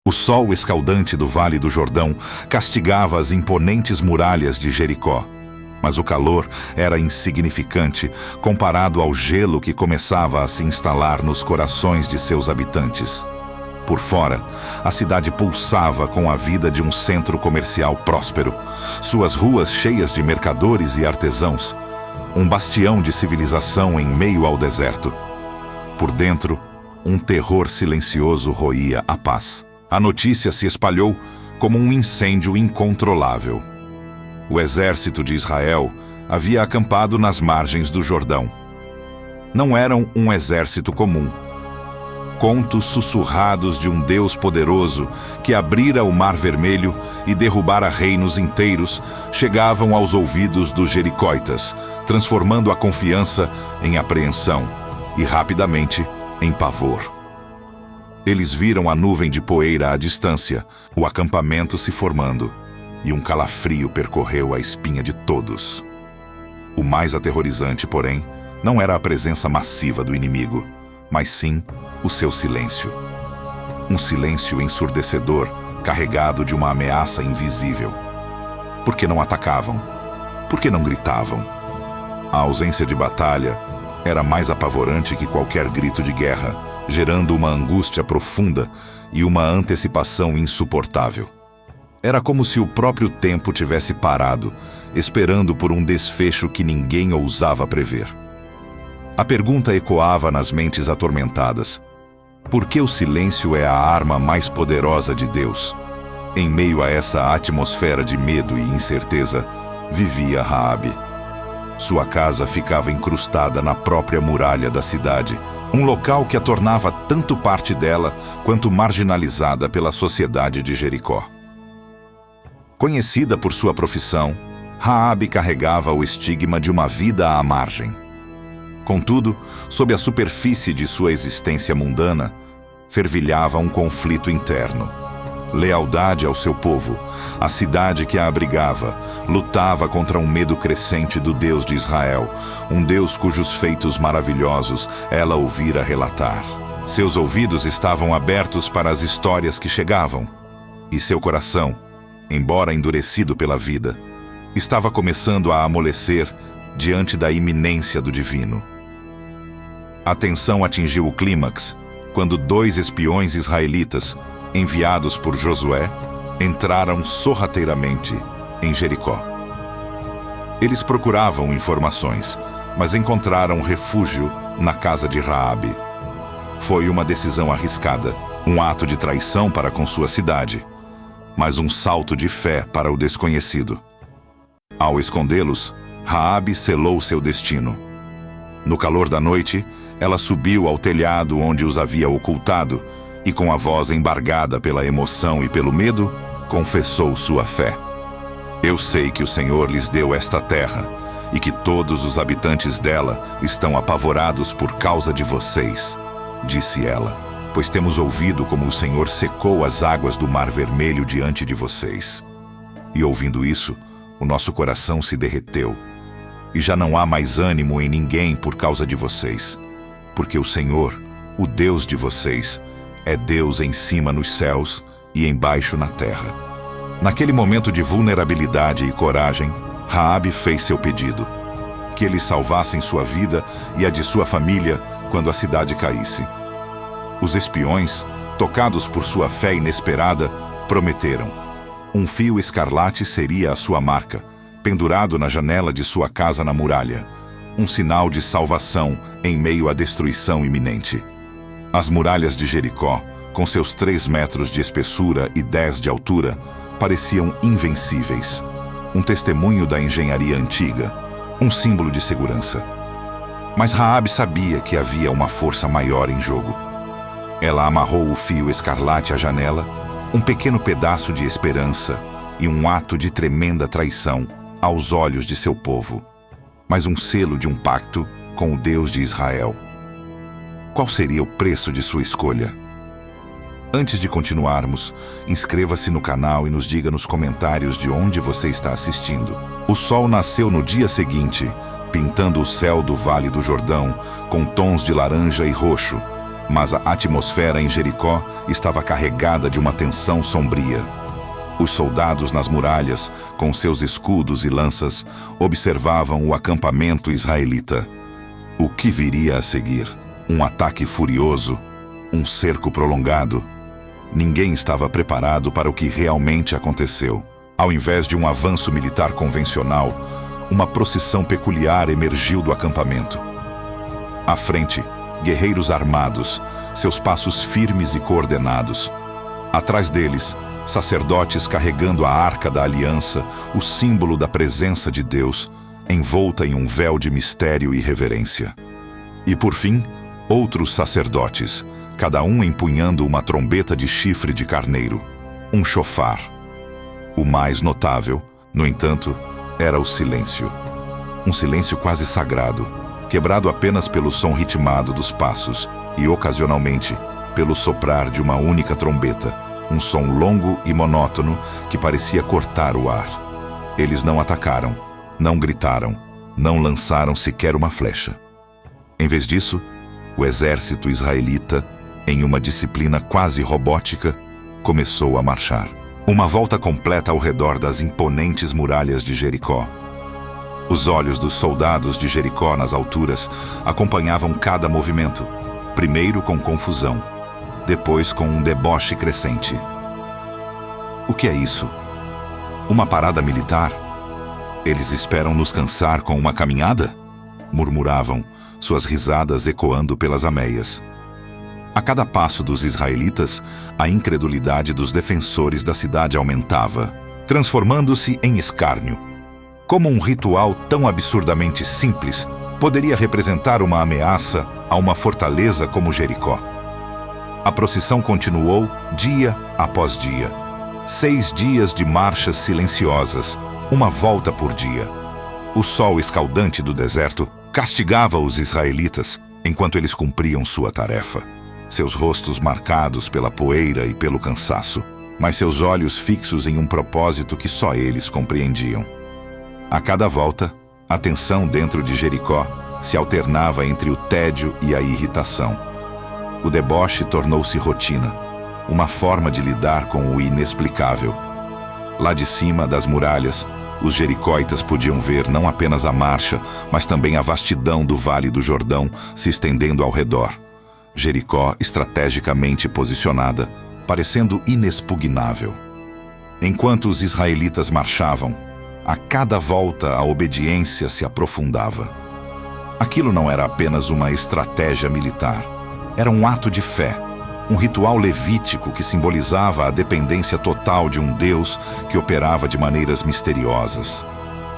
O sol escaldante do Vale do Jordão castigava as imponentes muralhas de Jericó. Mas o calor era insignificante comparado ao gelo que começava a se instalar nos corações de seus habitantes. Por fora, a cidade pulsava com a vida de um centro comercial próspero, suas ruas cheias de mercadores e artesãos, um bastião de civilização em meio ao deserto. Por dentro, um terror silencioso roía a paz. A notícia se espalhou como um incêndio incontrolável. O exército de Israel havia acampado nas margens do Jordão. Não eram um exército comum. Contos sussurrados de um Deus poderoso que abrira o Mar Vermelho e derrubara reinos inteiros chegavam aos ouvidos dos jericóitas, transformando a confiança em apreensão e, rapidamente, em pavor. Eles viram a nuvem de poeira à distância, o acampamento se formando, e um calafrio percorreu a espinha de todos. O mais aterrorizante, porém, não era a presença massiva do inimigo, mas sim o seu silêncio. Um silêncio ensurdecedor, carregado de uma ameaça invisível. Por que não atacavam? Por que não gritavam? A ausência de batalha era mais apavorante que qualquer grito de guerra, gerando uma angústia profunda e uma antecipação insuportável. Era como se o próprio tempo tivesse parado, esperando por um desfecho que ninguém ousava prever. A pergunta ecoava nas mentes atormentadas. Por que o silêncio é a arma mais poderosa de Deus? Em meio a essa atmosfera de medo e incerteza, vivia Raabe. Sua casa ficava incrustada na própria muralha da cidade, um local que a tornava tanto parte dela quanto marginalizada pela sociedade de Jericó. Conhecida por sua profissão, Raabe carregava o estigma de uma vida à margem. Contudo, sob a superfície de sua existência mundana, fervilhava um conflito interno. Lealdade ao seu povo, a cidade que a abrigava, lutava contra um medo crescente do Deus de Israel, um Deus cujos feitos maravilhosos ela ouvira relatar. Seus ouvidos estavam abertos para as histórias que chegavam, e seu coração, embora endurecido pela vida, estava começando a amolecer diante da iminência do divino. A tensão atingiu o clímax quando 2 espiões israelitas, enviados por Josué, entraram sorrateiramente em Jericó. Eles procuravam informações, mas encontraram refúgio na casa de Raabe. Foi uma decisão arriscada, um ato de traição para com sua cidade, mas um salto de fé para o desconhecido. Ao escondê-los, Raabe selou seu destino. No calor da noite, ela subiu ao telhado onde os havia ocultado e, com a voz embargada pela emoção e pelo medo, confessou sua fé. Eu sei que o Senhor lhes deu esta terra e que todos os habitantes dela estão apavorados por causa de vocês, disse ela, pois temos ouvido como o Senhor secou as águas do Mar Vermelho diante de vocês. E ouvindo isso, o nosso coração se derreteu, e já não há mais ânimo em ninguém por causa de vocês, porque o Senhor, o Deus de vocês, é Deus em cima nos céus e embaixo na terra. Naquele momento de vulnerabilidade e coragem, Raabe fez seu pedido, que eles salvassem sua vida e a de sua família quando a cidade caísse. Os espiões, tocados por sua fé inesperada, prometeram. Um fio escarlate seria a sua marca, pendurado na janela de sua casa na muralha, um sinal de salvação em meio à destruição iminente. As muralhas de Jericó, com seus 3 metros de espessura e 10 de altura, pareciam invencíveis, um testemunho da engenharia antiga, um símbolo de segurança. Mas Raabe sabia que havia uma força maior em jogo. Ela amarrou o fio escarlate à janela, um pequeno pedaço de esperança e um ato de tremenda traição aos olhos de seu povo, mas um selo de um pacto com o Deus de Israel. Qual seria o preço de sua escolha? Antes de continuarmos, inscreva-se no canal e nos diga nos comentários de onde você está assistindo. O sol nasceu no dia seguinte, pintando o céu do Vale do Jordão com tons de laranja e roxo, Mas a atmosfera em Jericó estava carregada de uma tensão sombria. Os soldados nas muralhas, com seus escudos e lanças, observavam o acampamento israelita. O que viria a seguir? Um ataque furioso? Um cerco prolongado? Ninguém estava preparado para o que realmente aconteceu. Ao invés de um avanço militar convencional, uma procissão peculiar emergiu do acampamento. À frente, guerreiros armados, seus passos firmes e coordenados. Atrás deles, sacerdotes carregando a Arca da Aliança, o símbolo da presença de Deus, envolta em um véu de mistério e reverência. E por fim, outros sacerdotes, cada um empunhando uma trombeta de chifre de carneiro, um chofar. O mais notável, no entanto, era o silêncio. Um silêncio quase sagrado, quebrado apenas pelo som ritmado dos passos e, ocasionalmente, pelo soprar de uma única trombeta, um som longo e monótono que parecia cortar o ar. Eles não atacaram, não gritaram, não lançaram sequer uma flecha. Em vez disso, o exército israelita, em uma disciplina quase robótica, começou a marchar. Uma volta completa ao redor das imponentes muralhas de Jericó. Os olhos dos soldados de Jericó nas alturas acompanhavam cada movimento, primeiro com confusão, depois com um deboche crescente. O que é isso? Uma parada militar? Eles esperam nos cansar com uma caminhada? Murmuravam, suas risadas ecoando pelas ameias. A cada passo dos israelitas, a incredulidade dos defensores da cidade aumentava, transformando-se em escárnio. Como um ritual tão absurdamente simples poderia representar uma ameaça a uma fortaleza como Jericó? A procissão continuou dia após dia. 6 dias de marchas silenciosas, uma volta por dia. O sol escaldante do deserto castigava os israelitas enquanto eles cumpriam sua tarefa. Seus rostos marcados pela poeira e pelo cansaço, mas seus olhos fixos em um propósito que só eles compreendiam. A cada volta, a tensão dentro de Jericó se alternava entre o tédio e a irritação. O deboche tornou-se rotina, uma forma de lidar com o inexplicável. Lá de cima das muralhas, os jericóitas podiam ver não apenas a marcha, mas também a vastidão do Vale do Jordão se estendendo ao redor. Jericó estrategicamente posicionada, parecendo inexpugnável. Enquanto os israelitas marchavam, a cada volta a obediência se aprofundava. Aquilo não era apenas uma estratégia militar, era um ato de fé, um ritual levítico que simbolizava a dependência total de um Deus que operava de maneiras misteriosas.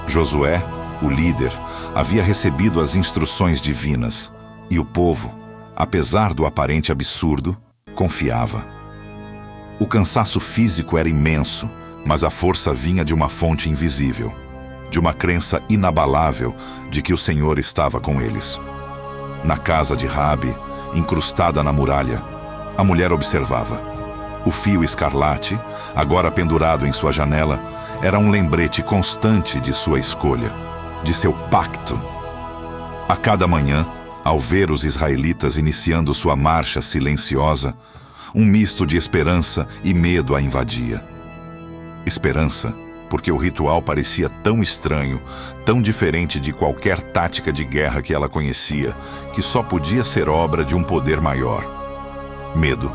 Josué, o líder, havia recebido as instruções divinas, e o povo, apesar do aparente absurdo, confiava. O cansaço físico era imenso, mas a força vinha de uma fonte invisível, de uma crença inabalável de que o Senhor estava com eles. Na casa de Raabe, incrustada na muralha, a mulher observava. O fio escarlate, agora pendurado em sua janela, era um lembrete constante de sua escolha, de seu pacto. A cada manhã, ao ver os israelitas iniciando sua marcha silenciosa, um misto de esperança e medo a invadia. Esperança, porque o ritual parecia tão estranho, tão diferente de qualquer tática de guerra que ela conhecia, que só podia ser obra de um poder maior. Medo,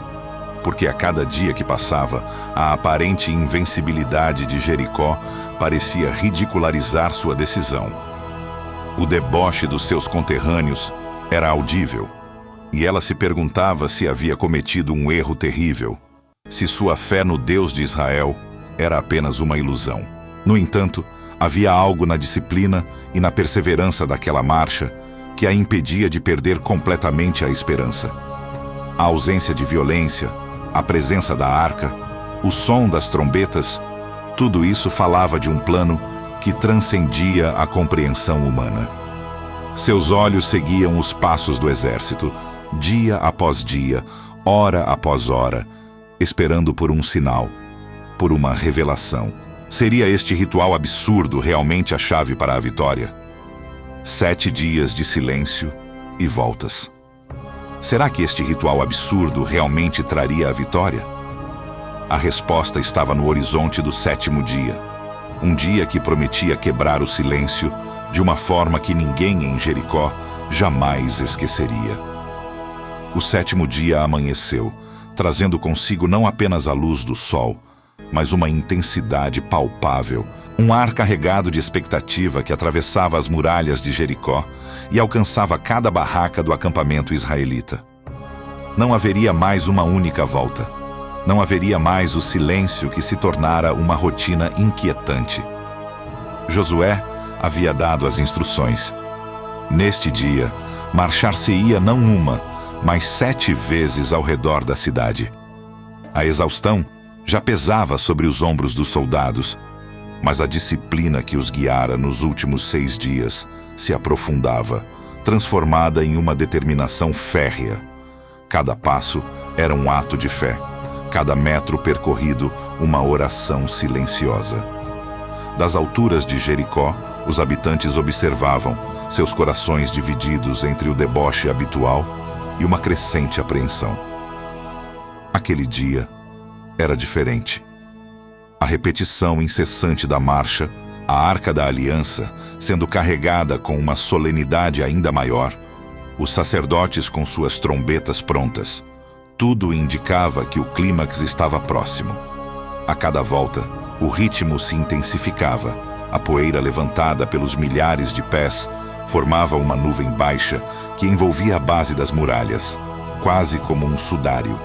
porque a cada dia que passava, a aparente invencibilidade de Jericó parecia ridicularizar sua decisão. O deboche dos seus conterrâneos era audível, e ela se perguntava se havia cometido um erro terrível, se sua fé no Deus de Israel era apenas uma ilusão. No entanto, havia algo na disciplina e na perseverança daquela marcha que a impedia de perder completamente a esperança. A ausência de violência, a presença da arca, o som das trombetas, tudo isso falava de um plano que transcendia a compreensão humana. Seus olhos seguiam os passos do exército, dia após dia, hora após hora, esperando por um sinal, por uma revelação. Seria este ritual absurdo realmente a chave para a vitória? 7 dias de silêncio e voltas. Será que este ritual absurdo realmente traria a vitória? A resposta estava no horizonte do 7º dia. Um dia que prometia quebrar o silêncio de uma forma que ninguém em Jericó jamais esqueceria. O 7º dia amanheceu, trazendo consigo não apenas a luz do sol, mas uma intensidade palpável, um ar carregado de expectativa que atravessava as muralhas de Jericó e alcançava cada barraca do acampamento israelita. Não haveria mais uma única volta. Não haveria mais o silêncio que se tornara uma rotina inquietante. Josué havia dado as instruções. Neste dia, marchar-se-ia não uma, mas 7 vezes ao redor da cidade. A exaustão já pesava sobre os ombros dos soldados, mas a disciplina que os guiara nos últimos 6 dias se aprofundava, transformada em uma determinação férrea. Cada passo era um ato de fé, cada metro percorrido uma oração silenciosa. Das alturas de Jericó, os habitantes observavam, seus corações divididos entre o deboche habitual e uma crescente apreensão. Aquele dia era diferente. A repetição incessante da marcha, a Arca da Aliança sendo carregada com uma solenidade ainda maior, os sacerdotes com suas trombetas prontas, tudo indicava que o clímax estava próximo. A cada volta, o ritmo se intensificava, a poeira levantada pelos milhares de pés formava uma nuvem baixa que envolvia a base das muralhas, quase como um sudário.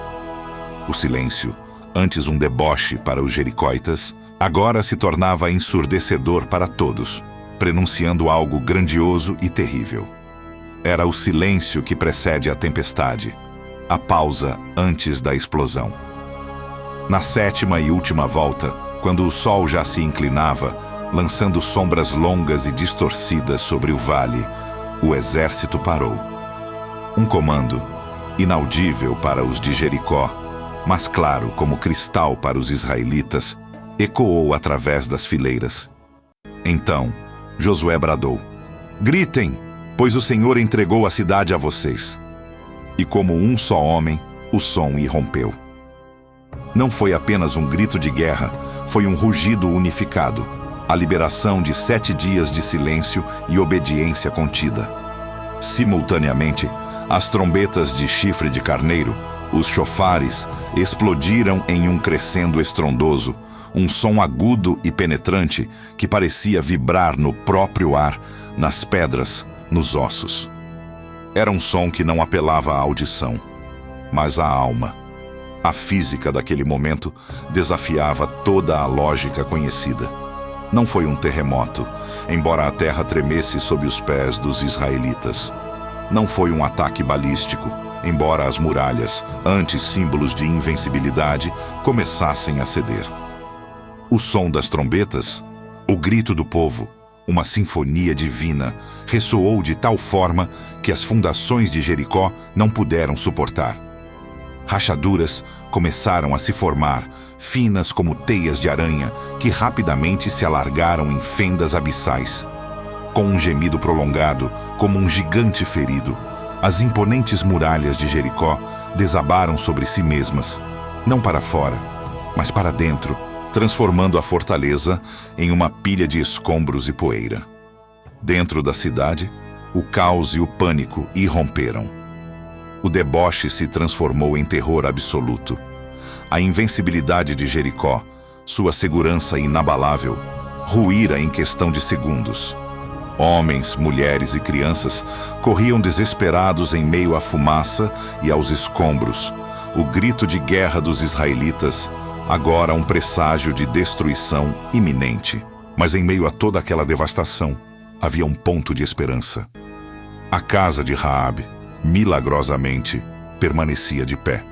O silêncio, antes um deboche para os jericóitas, agora se tornava ensurdecedor para todos, prenunciando algo grandioso e terrível. Era o silêncio que precede a tempestade, a pausa antes da explosão. Na 7ª e última volta, quando o sol já se inclinava, lançando sombras longas e distorcidas sobre o vale, o exército parou. Um comando, inaudível para os de Jericó, mas claro como cristal para os israelitas, ecoou através das fileiras. Então, Josué bradou: "Gritem, pois o Senhor entregou a cidade a vocês." E como um só homem, o som irrompeu. Não foi apenas um grito de guerra, foi um rugido unificado, a liberação de 7 dias de silêncio e obediência contida. Simultaneamente, as trombetas de chifre de carneiro, os chofares, explodiram em um crescendo estrondoso, um som agudo e penetrante que parecia vibrar no próprio ar, nas pedras, nos ossos. Era um som que não apelava à audição, mas à alma. A física daquele momento desafiava toda a lógica conhecida. Não foi um terremoto, embora a terra tremesse sob os pés dos israelitas. Não foi um ataque balístico, embora as muralhas, antes símbolos de invencibilidade, começassem a ceder. O som das trombetas, o grito do povo, uma sinfonia divina, ressoou de tal forma que as fundações de Jericó não puderam suportar. Rachaduras começaram a se formar, finas como teias de aranha, que rapidamente se alargaram em fendas abissais. Com um gemido prolongado, como um gigante ferido, as imponentes muralhas de Jericó desabaram sobre si mesmas, não para fora, mas para dentro, transformando a fortaleza em uma pilha de escombros e poeira. Dentro da cidade, o caos e o pânico irromperam. O deboche se transformou em terror absoluto. A invencibilidade de Jericó, sua segurança inabalável, ruíra em questão de segundos. Homens, mulheres e crianças corriam desesperados em meio à fumaça e aos escombros. O grito de guerra dos israelitas, agora um presságio de destruição iminente. Mas em meio a toda aquela devastação, havia um ponto de esperança. A casa de Raabe, milagrosamente, permanecia de pé.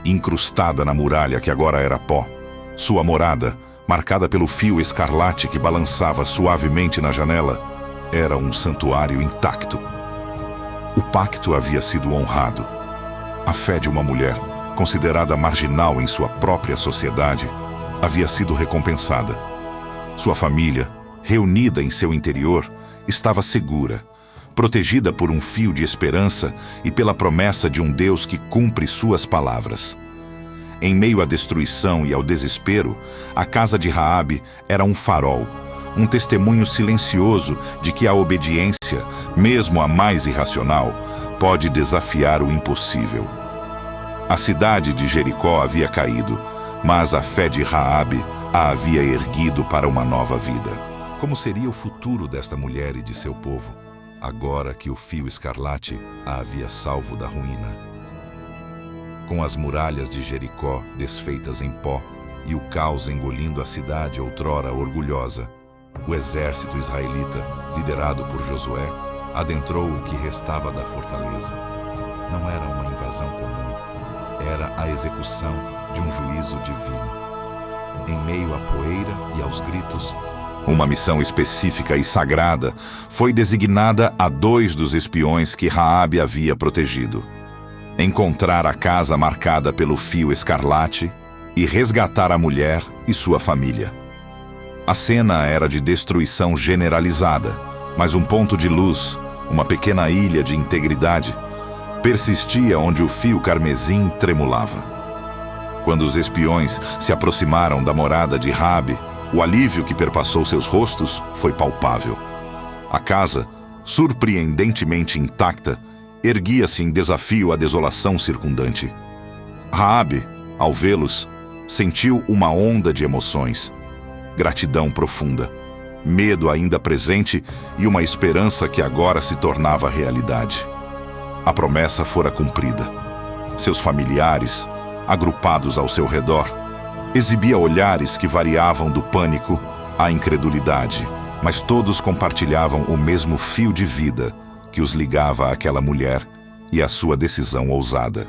Incrustada na muralha que agora era pó, sua morada, marcada pelo fio escarlate que balançava suavemente na janela, era um santuário intacto. O pacto havia sido honrado. A fé de uma mulher, considerada marginal em sua própria sociedade, havia sido recompensada. Sua família, reunida em seu interior, estava segura, protegida por um fio de esperança e pela promessa de um Deus que cumpre suas palavras. Em meio à destruição e ao desespero, a casa de Raabe era um farol, um testemunho silencioso de que a obediência, mesmo a mais irracional, pode desafiar o impossível. A cidade de Jericó havia caído, mas a fé de Raabe a havia erguido para uma nova vida. Como seria o futuro desta mulher e de seu povo, agora que o fio escarlate a havia salvo da ruína? Com as muralhas de Jericó desfeitas em pó e o caos engolindo a cidade outrora orgulhosa, o exército israelita, liderado por Josué, adentrou o que restava da fortaleza. Não era uma invasão comum, era a execução de um juízo divino. Em meio à poeira e aos gritos, uma missão específica e sagrada foi designada a 2 dos espiões que Raabe havia protegido: encontrar a casa marcada pelo fio escarlate e resgatar a mulher e sua família. A cena era de destruição generalizada, mas um ponto de luz, uma pequena ilha de integridade, persistia onde o fio carmesim tremulava. Quando os espiões se aproximaram da morada de Raabe, o alívio que perpassou seus rostos foi palpável. A casa, surpreendentemente intacta, erguia-se em desafio à desolação circundante. Raabe, ao vê-los, sentiu uma onda de emoções: gratidão profunda, medo ainda presente e uma esperança que agora se tornava realidade. A promessa fora cumprida. Seus familiares, agrupados ao seu redor, exibia olhares que variavam do pânico à incredulidade, mas todos compartilhavam o mesmo fio de vida que os ligava àquela mulher e à sua decisão ousada.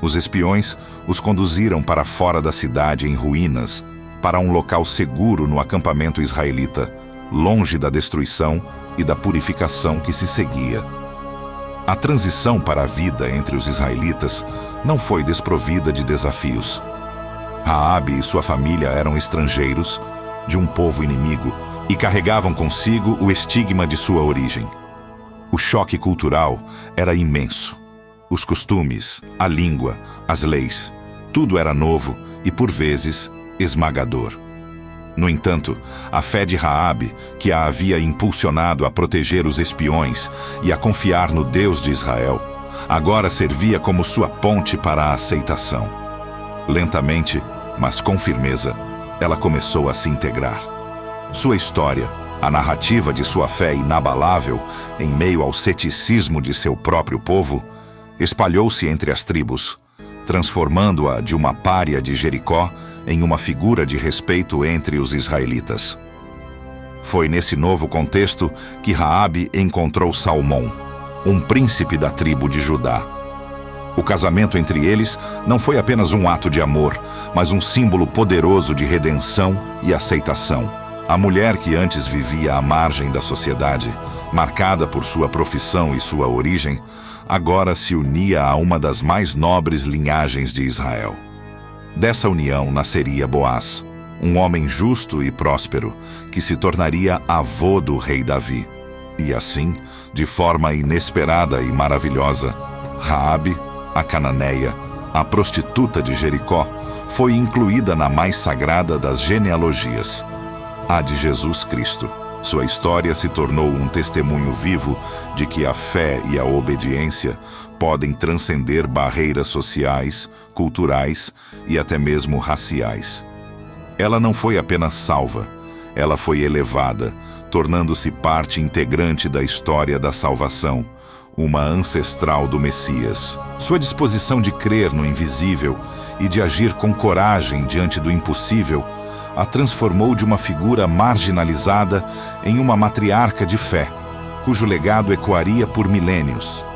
Os espiões os conduziram para fora da cidade em ruínas, para um local seguro no acampamento israelita, longe da destruição e da purificação que se seguia. A transição para a vida entre os israelitas não foi desprovida de desafios. Raabe e sua família eram estrangeiros de um povo inimigo e carregavam consigo o estigma de sua origem. O choque cultural era imenso. Os costumes, a língua, as leis, tudo era novo e, por vezes, esmagador. No entanto, a fé de Raabe, que a havia impulsionado a proteger os espiões e a confiar no Deus de Israel, agora servia como sua ponte para a aceitação. Lentamente, mas com firmeza, ela começou a se integrar. Sua história, a narrativa de sua fé inabalável em meio ao ceticismo de seu próprio povo, espalhou-se entre as tribos, transformando-a de uma pária de Jericó em uma figura de respeito entre os israelitas. Foi nesse novo contexto que Raabe encontrou Salmão, um príncipe da tribo de Judá. O casamento entre eles não foi apenas um ato de amor, mas um símbolo poderoso de redenção e aceitação. A mulher que antes vivia à margem da sociedade, marcada por sua profissão e sua origem, agora se unia a uma das mais nobres linhagens de Israel. Dessa união nasceria Boaz, um homem justo e próspero, que se tornaria avô do rei Davi. E assim, de forma inesperada e maravilhosa, Raabe, a cananeia, a prostituta de Jericó, foi incluída na mais sagrada das genealogias, a de Jesus Cristo. Sua história se tornou um testemunho vivo de que a fé e a obediência podem transcender barreiras sociais, culturais e até mesmo raciais. Ela não foi apenas salva, ela foi elevada, tornando-se parte integrante da história da salvação, uma ancestral do Messias. Sua disposição de crer no invisível e de agir com coragem diante do impossível a transformou de uma figura marginalizada em uma matriarca de fé, cujo legado ecoaria por milênios.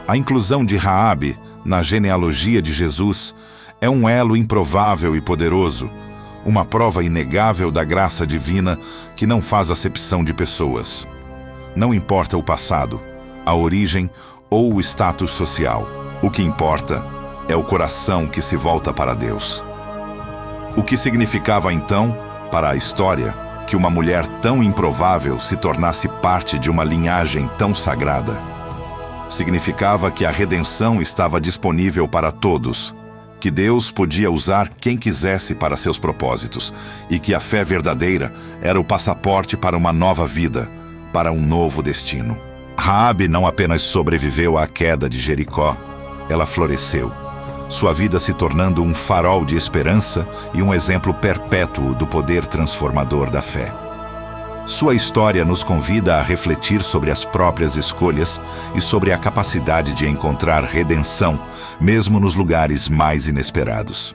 A inclusão de Raabe na genealogia de Jesus é um elo improvável e poderoso, uma prova inegável da graça divina que não faz acepção de pessoas. Não importa o passado, a origem ou o status social. O que importa é o coração que se volta para Deus. O que significava então, para a história, que uma mulher tão improvável se tornasse parte de uma linhagem tão sagrada. Significava que a redenção estava disponível para todos, que Deus podia usar quem quisesse para seus propósitos e que a fé verdadeira era o passaporte para uma nova vida, para um novo destino. Raabe não apenas sobreviveu à queda de Jericó, ela floresceu, sua vida se tornando um farol de esperança e um exemplo perpétuo do poder transformador da fé. Sua história nos convida a refletir sobre as próprias escolhas e sobre a capacidade de encontrar redenção, mesmo nos lugares mais inesperados.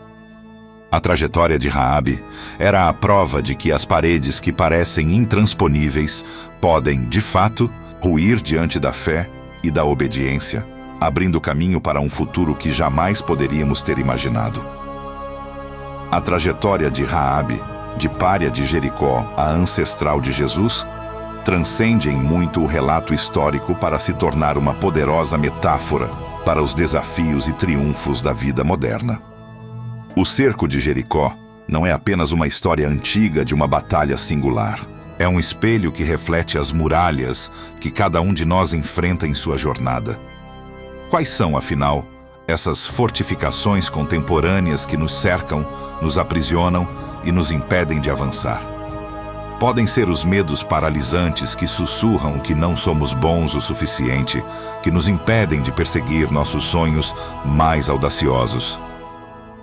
A trajetória de Raabe era a prova de que as paredes que parecem intransponíveis podem, de fato, ruir diante da fé e da obediência, abrindo caminho para um futuro que jamais poderíamos ter imaginado. A trajetória de Raabe, de pária de Jericó a ancestral de Jesus, transcende em muito o relato histórico para se tornar uma poderosa metáfora para os desafios e triunfos da vida moderna. O cerco de Jericó não é apenas uma história antiga de uma batalha singular. É um espelho que reflete as muralhas que cada um de nós enfrenta em sua jornada. Quais são, afinal, essas fortificações contemporâneas que nos cercam, nos aprisionam e nos impedem de avançar? Podem ser os medos paralisantes que sussurram que não somos bons o suficiente, que nos impedem de perseguir nossos sonhos mais audaciosos.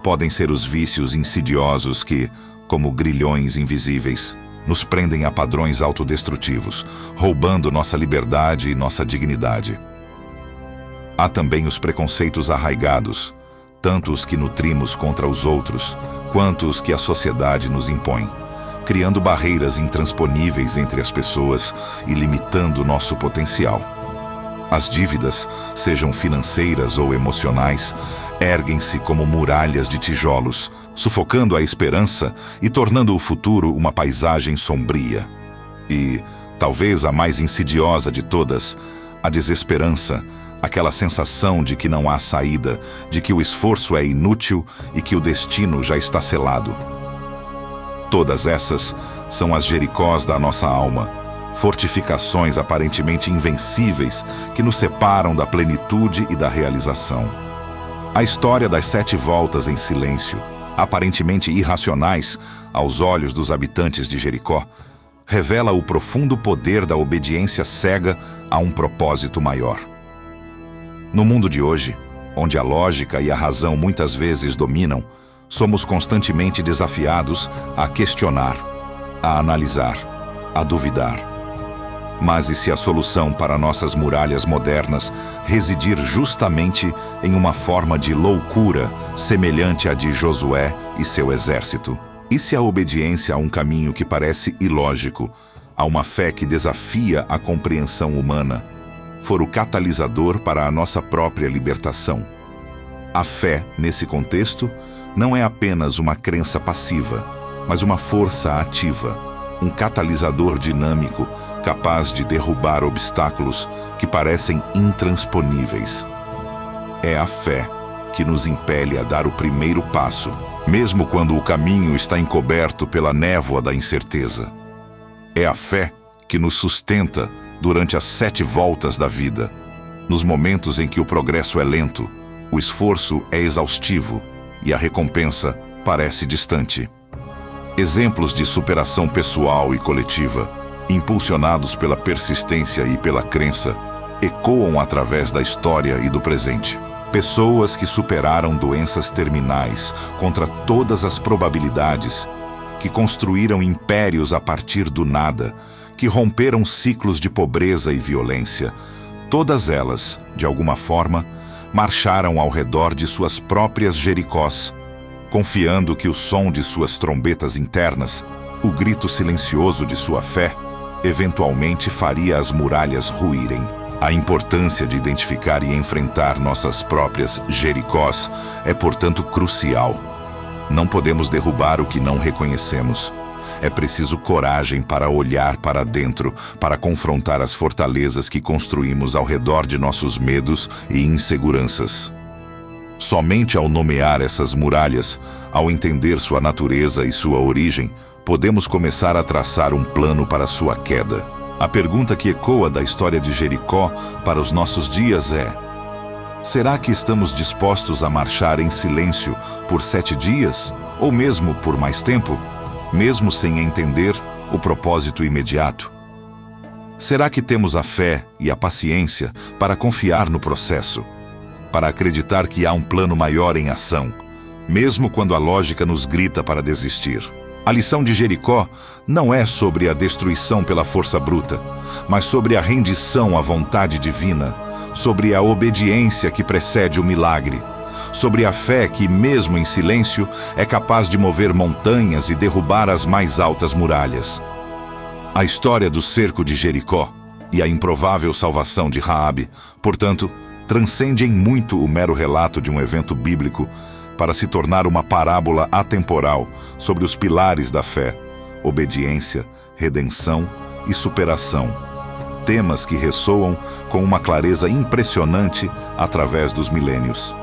Podem ser os vícios insidiosos que, como grilhões invisíveis, nos prendem a padrões autodestrutivos, roubando nossa liberdade e nossa dignidade. Há também os preconceitos arraigados, tanto os que nutrimos contra os outros, quanto os que a sociedade nos impõe, criando barreiras intransponíveis entre as pessoas e limitando nosso potencial. As dívidas, sejam financeiras ou emocionais, erguem-se como muralhas de tijolos, sufocando a esperança e tornando o futuro uma paisagem sombria. E, talvez a mais insidiosa de todas, a desesperança, aquela sensação de que não há saída, de que o esforço é inútil e que o destino já está selado. Todas essas são as Jericós da nossa alma, fortificações aparentemente invencíveis que nos separam da plenitude e da realização. A história das 7 voltas em silêncio, aparentemente irracionais aos olhos dos habitantes de Jericó, revela o profundo poder da obediência cega a um propósito maior. No mundo de hoje, onde a lógica e a razão muitas vezes dominam, somos constantemente desafiados a questionar, a analisar, a duvidar. Mas e se a solução para nossas muralhas modernas residir justamente em uma forma de loucura semelhante à de Josué e seu exército? E se a obediência a um caminho que parece ilógico, a uma fé que desafia a compreensão humana, for o catalisador para a nossa própria libertação? A fé, nesse contexto, não é apenas uma crença passiva, mas uma força ativa, um catalisador dinâmico capaz de derrubar obstáculos que parecem intransponíveis. É a fé que nos impele a dar o primeiro passo, mesmo quando o caminho está encoberto pela névoa da incerteza. É a fé que nos sustenta durante as 7 voltas da vida, nos momentos em que o progresso é lento, o esforço é exaustivo e a recompensa parece distante. Exemplos de superação pessoal e coletiva, impulsionados pela persistência e pela crença, ecoam através da história e do presente. Pessoas que superaram doenças terminais contra todas as probabilidades, que construíram impérios a partir do nada, que romperam ciclos de pobreza e violência. Todas elas, de alguma forma, marcharam ao redor de suas próprias Jericós, confiando que o som de suas trombetas internas, o grito silencioso de sua fé, eventualmente faria as muralhas ruírem. A importância de identificar e enfrentar nossas próprias Jericós é, portanto, crucial. Não podemos derrubar o que não reconhecemos. É preciso coragem para olhar para dentro, para confrontar as fortalezas que construímos ao redor de nossos medos e inseguranças. Somente ao nomear essas muralhas, ao entender sua natureza e sua origem, podemos começar a traçar um plano para sua queda. A pergunta que ecoa da história de Jericó para os nossos dias é: será que estamos dispostos a marchar em silêncio por 7 dias, ou mesmo por mais tempo, mesmo sem entender o propósito imediato? Será que temos a fé e a paciência para confiar no processo, para acreditar que há um plano maior em ação, mesmo quando a lógica nos grita para desistir? A lição de Jericó não é sobre a destruição pela força bruta, mas sobre a rendição à vontade divina, sobre a obediência que precede o milagre, sobre a fé que, mesmo em silêncio, é capaz de mover montanhas e derrubar as mais altas muralhas. A história do cerco de Jericó e a improvável salvação de Raabe, portanto, transcende em muito o mero relato de um evento bíblico para se tornar uma parábola atemporal sobre os pilares da fé: obediência, redenção e superação. Temas que ressoam com uma clareza impressionante através dos milênios.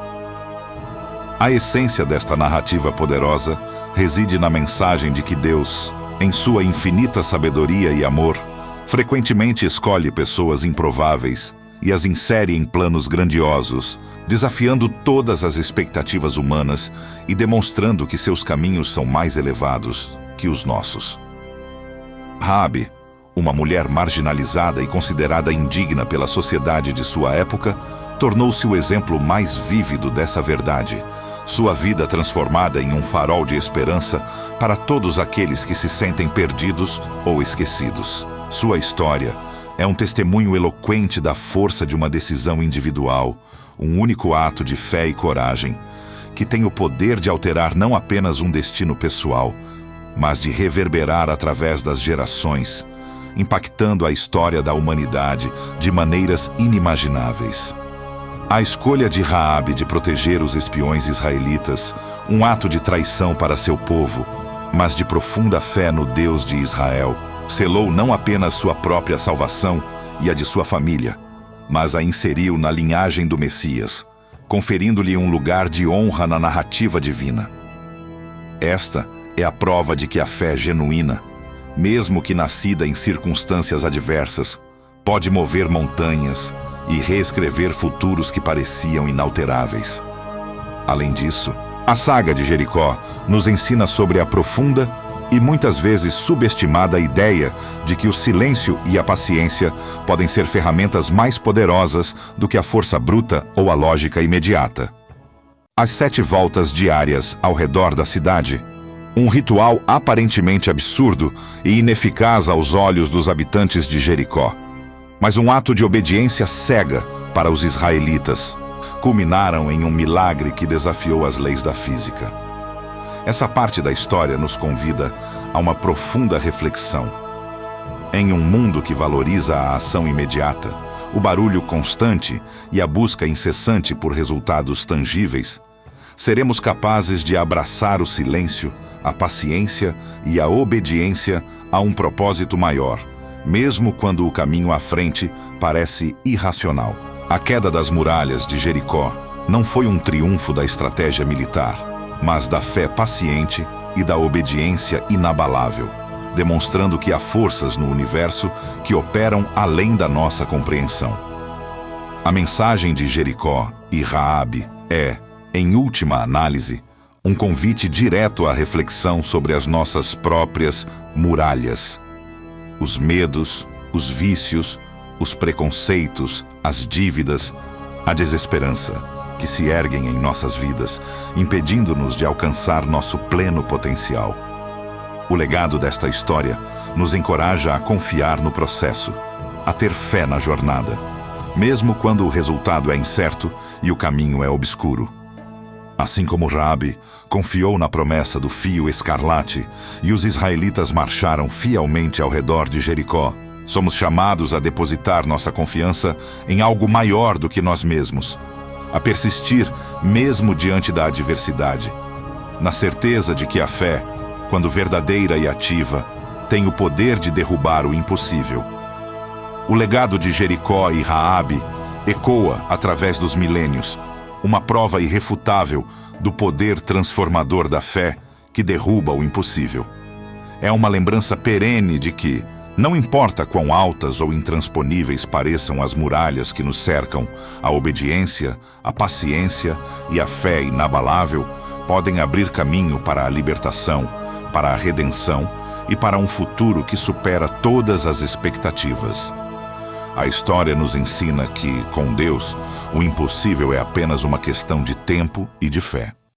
A essência desta narrativa poderosa reside na mensagem de que Deus, em sua infinita sabedoria e amor, frequentemente escolhe pessoas improváveis e as insere em planos grandiosos, desafiando todas as expectativas humanas e demonstrando que seus caminhos são mais elevados que os nossos. Raabe, uma mulher marginalizada e considerada indigna pela sociedade de sua época, tornou-se o exemplo mais vívido dessa verdade, sua vida transformada em um farol de esperança para todos aqueles que se sentem perdidos ou esquecidos. Sua história é um testemunho eloquente da força de uma decisão individual, um único ato de fé e coragem, que tem o poder de alterar não apenas um destino pessoal, mas de reverberar através das gerações, impactando a história da humanidade de maneiras inimagináveis. A escolha de Raabe de proteger os espiões israelitas, um ato de traição para seu povo, mas de profunda fé no Deus de Israel, selou não apenas sua própria salvação e a de sua família, mas a inseriu na linhagem do Messias, conferindo-lhe um lugar de honra na narrativa divina. Esta é a prova de que a fé genuína, mesmo que nascida em circunstâncias adversas, pode mover montanhas e reescrever futuros que pareciam inalteráveis. Além disso, a saga de Jericó nos ensina sobre a profunda e muitas vezes subestimada ideia de que o silêncio e a paciência podem ser ferramentas mais poderosas do que a força bruta ou a lógica imediata. As 7 voltas diárias ao redor da cidade, um ritual aparentemente absurdo e ineficaz aos olhos dos habitantes de Jericó, mas um ato de obediência cega para os israelitas, culminaram em um milagre que desafiou as leis da física. Essa parte da história nos convida a uma profunda reflexão. Em um mundo que valoriza a ação imediata, o barulho constante e a busca incessante por resultados tangíveis, seremos capazes de abraçar o silêncio, a paciência e a obediência a um propósito maior, mesmo quando o caminho à frente parece irracional. A queda das muralhas de Jericó não foi um triunfo da estratégia militar, mas da fé paciente e da obediência inabalável, demonstrando que há forças no universo que operam além da nossa compreensão. A mensagem de Jericó e Raabe é, em última análise, um convite direto à reflexão sobre as nossas próprias muralhas. Os medos, os vícios, os preconceitos, as dívidas, a desesperança, que se erguem em nossas vidas, impedindo-nos de alcançar nosso pleno potencial. O legado desta história nos encoraja a confiar no processo, a ter fé na jornada, mesmo quando o resultado é incerto e o caminho é obscuro. Assim como Raabe confiou na promessa do fio escarlate e os israelitas marcharam fielmente ao redor de Jericó, somos chamados a depositar nossa confiança em algo maior do que nós mesmos, a persistir mesmo diante da adversidade, na certeza de que a fé, quando verdadeira e ativa, tem o poder de derrubar o impossível. O legado de Jericó e Raabe ecoa através dos milênios, uma prova irrefutável do poder transformador da fé que derruba o impossível. É uma lembrança perene de que, não importa quão altas ou intransponíveis pareçam as muralhas que nos cercam, a obediência, a paciência e a fé inabalável podem abrir caminho para a libertação, para a redenção e para um futuro que supera todas as expectativas. A história nos ensina que, com Deus, o impossível é apenas uma questão de tempo e de fé.